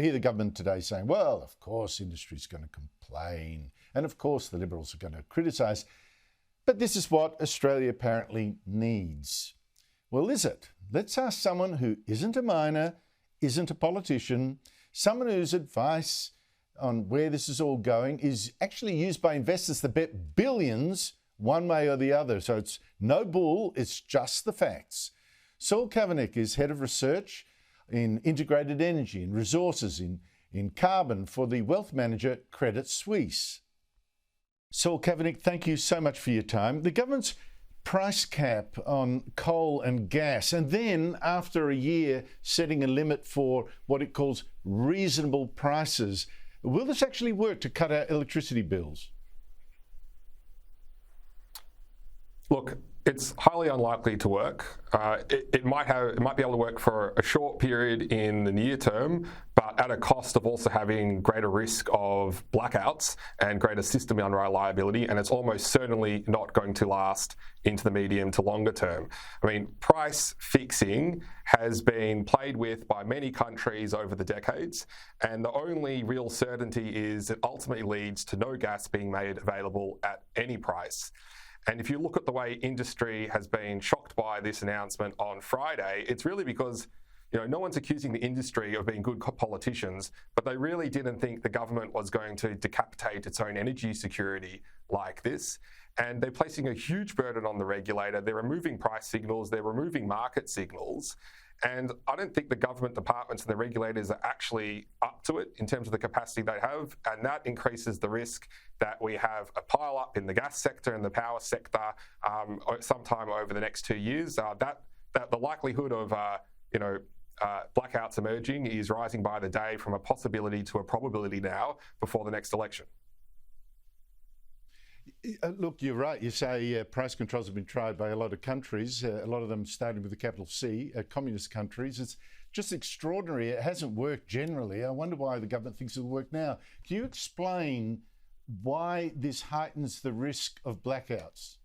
I hear the government today saying, well, of course, industry's going to complain. And of course, the Liberals are going to criticise. But this is what Australia apparently needs. Well, is it? Let's ask someone who isn't a miner, isn't a politician, someone whose advice on where this is all going is actually used by investors that bet billions one way or the other. So it's no bull, it's just the facts. Saul Kavonic is Head of Research in Integrated Energy and Resources in Carbon for the wealth manager Credit Suisse. Saul Kavonic, thank you so much for your time. The government's price cap on coal and gas, and then after a year setting a limit for what it calls reasonable prices. Will this actually work to cut our electricity bills? Look, it's highly unlikely to work. It might be able to work for a short period in the near term, but at a cost of also having greater risk of blackouts and greater system unreliability, and it's almost certainly not going to last into the medium to longer term. I mean, price fixing has been played with by many countries over the decades, and the only real certainty is it ultimately leads to no gas being made available at any price. And if you look at the way industry has been shocked by this announcement on Friday, it's really because no one's accusing the industry of being good politicians, but they really didn't think the government was going to decapitate its own energy security like this. And they're placing a huge burden on the regulator. They're removing price signals, they're removing market signals. And I don't think the government departments and the regulators are actually up to it in terms of the capacity they have. And that increases the risk that we have a pile up in the gas sector and the power sector sometime over the next 2 years. That the likelihood of blackouts emerging is rising by the day from a possibility to a probability now before the next election. Look, you're right. You say price controls have been tried by a lot of countries, a lot of them starting with the capital C, communist countries. It's just extraordinary. It hasn't worked generally. I wonder why the government thinks it'll work now. Can you explain why this heightens the risk of blackouts?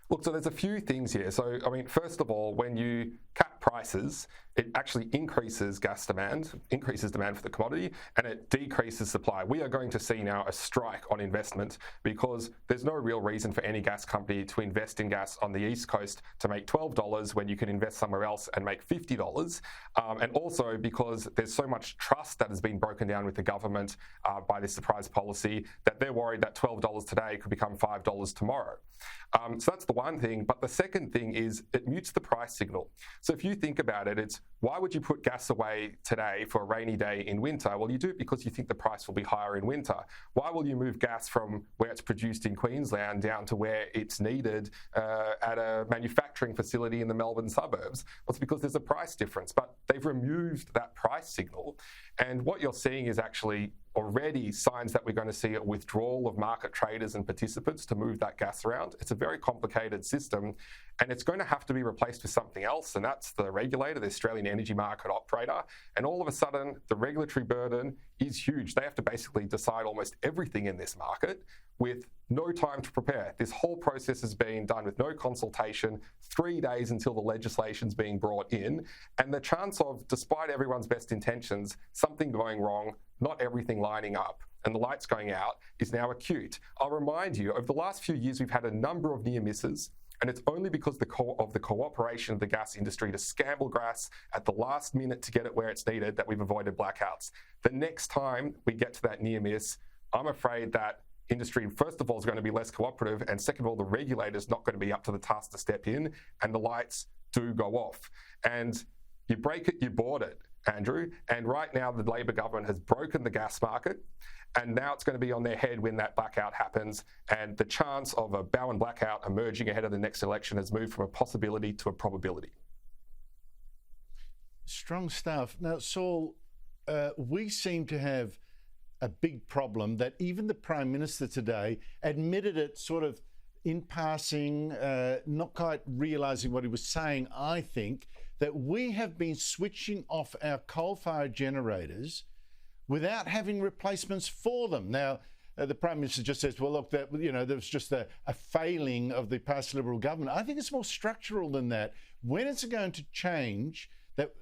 Look, so there's a few things here. So, I mean, first of all, when you cap prices, it actually increases gas demand, increases demand for the commodity, and it decreases supply. We are going to see now a strike on investment because there's no real reason for any gas company to invest in gas on the East Coast to make $12 when you can invest somewhere else and make $50. And also because there's so much trust that has been broken down with the government by this surprise policy that they're worried that $12 today could become $5 tomorrow. So that's the one thing. But the second thing is it mutes the price signal. So if you think about it, it's why would you put gas away today for a rainy day in winter? Well, you do it because you think the price will be higher in winter. Why will you move gas from where it's produced in Queensland down to where it's needed at a manufacturing facility in the Melbourne suburbs? Well, it's because there's a price difference, but they've removed that price signal. And what you're seeing is actually already signs that we're going to see a withdrawal of market traders and participants to move that gas around. It's a very complicated system, and it's going to have to be replaced with something else, and that's the regulator, the Australian Energy Market Operator. And all of a sudden, the regulatory burden is huge. They have to basically decide almost everything in this market with no time to prepare. This whole process is being done with no consultation, 3 days until the legislation's being brought in, and the chance of, despite everyone's best intentions, something going wrong, not everything lining up, and the lights going out is now acute. I'll remind you, over the last few years, we've had a number of near misses, and it's only because of the cooperation of the gas industry to scramble gas at the last minute to get it where it's needed that we've avoided blackouts. The next time we get to that near miss, I'm afraid that industry, first of all, is going to be less cooperative, and second of all, the regulator's not going to be up to the task to step in, and the lights do go off. And you break it, you board it, Andrew. And right now, the Labor government has broken the gas market, and now it's going to be on their head when that blackout happens. And the chance of a Bowen blackout emerging ahead of the next election has moved from a possibility to a probability. Strong stuff. Now, Saul, we seem to have a big problem that even the Prime Minister today admitted it sort of in passing, not quite realising what he was saying, I think, that we have been switching off our coal-fired generators without having replacements for them. Now, the Prime Minister just says, well, look, that, there was just a failing of the past Liberal government. I think it's more structural than that. When is it going to change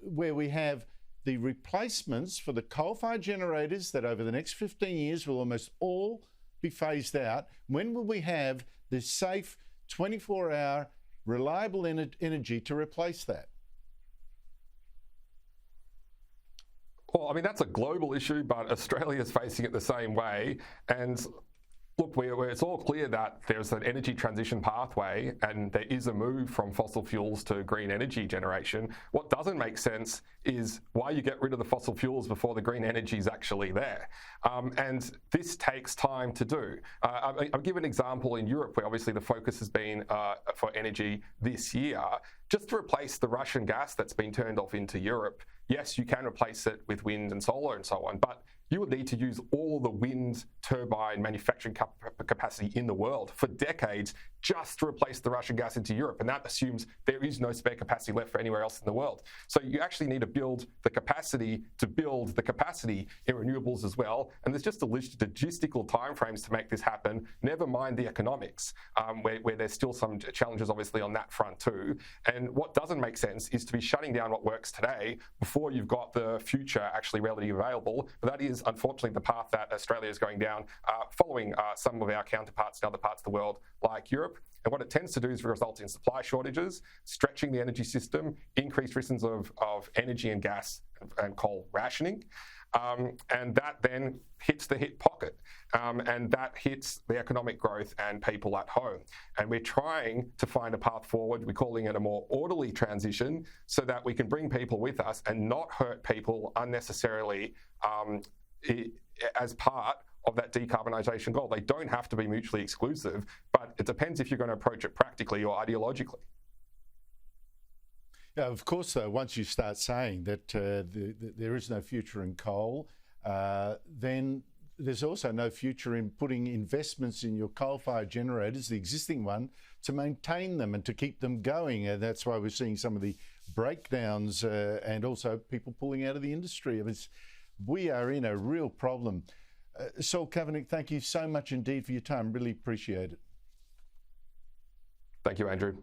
where we have the replacements for the coal-fired generators that over the next 15 years will almost all be phased out? When will we have the safe 24-hour reliable energy to replace that? Well, I mean, that's a global issue, but Australia is facing it the same way. And look, it's all clear that there's an energy transition pathway and there is a move from fossil fuels to green energy generation. What doesn't make sense is why you get rid of the fossil fuels before the green energy is actually there. And this takes time to do. I'll give an example in Europe where obviously the focus has been for energy this year. Just to replace the Russian gas that's been turned off into Europe, yes, you can replace it with wind and solar and so on, but you would need to use all the wind turbine manufacturing capacity in the world for decades just to replace the Russian gas into Europe. And that assumes there is no spare capacity left for anywhere else in the world. So you actually need to build the capacity in renewables as well. And there's just the logistical timeframes to make this happen, never mind the economics, where there's still some challenges obviously on that front too. And what doesn't make sense is to be shutting down what works today before you've got the future actually readily available. But that is unfortunately the path that Australia is going down, following some of our counterparts in other parts of the world like Europe. And what it tends to do is result in supply shortages, stretching the energy system, increased risks of energy and gas and coal rationing. And that then hits the hit pocket, and that hits the economic growth and people at home. And we're trying to find a path forward. We're calling it a more orderly transition so that we can bring people with us and not hurt people unnecessarily as part of that decarbonisation goal. They don't have to be mutually exclusive, but it depends if you're going to approach it practically or ideologically. Yeah, of course, though, once you start saying that there is no future in coal, then there's also no future in putting investments in your coal-fired generators, the existing one, to maintain them and to keep them going. And that's why we're seeing some of the breakdowns and also people pulling out of the industry. I mean, we are in a real problem. Saul Kavonic, thank you so much indeed for your time. Really appreciate it. Thank you, Andrew.